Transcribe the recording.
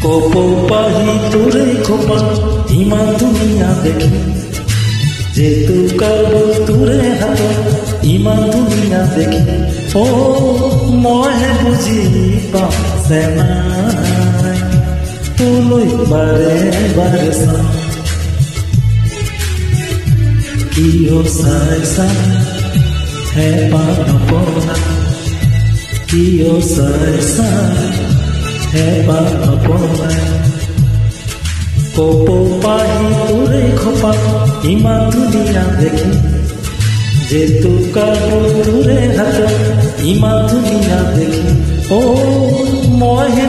কপ পাহি তোৰে খোপা ইমান ধুনীয়া দেখি জেতুকাৰ তোৰে হাতত ইমান ধুনীয়া দেখি মইহে বুজি পাছে নাই তোলৈ বাৰে বাৰে চাওঁ কিয় চাই চাই হেঁপাহ নপৰা কিয় চাই চাই হেঁপাহ নপৰা কপ পাহি তোৰে খোপা ইমান ধুনীয়া দেখি জেতুকাৰ তোৰে হাতত ইমান ধুনীয়া দেখি মই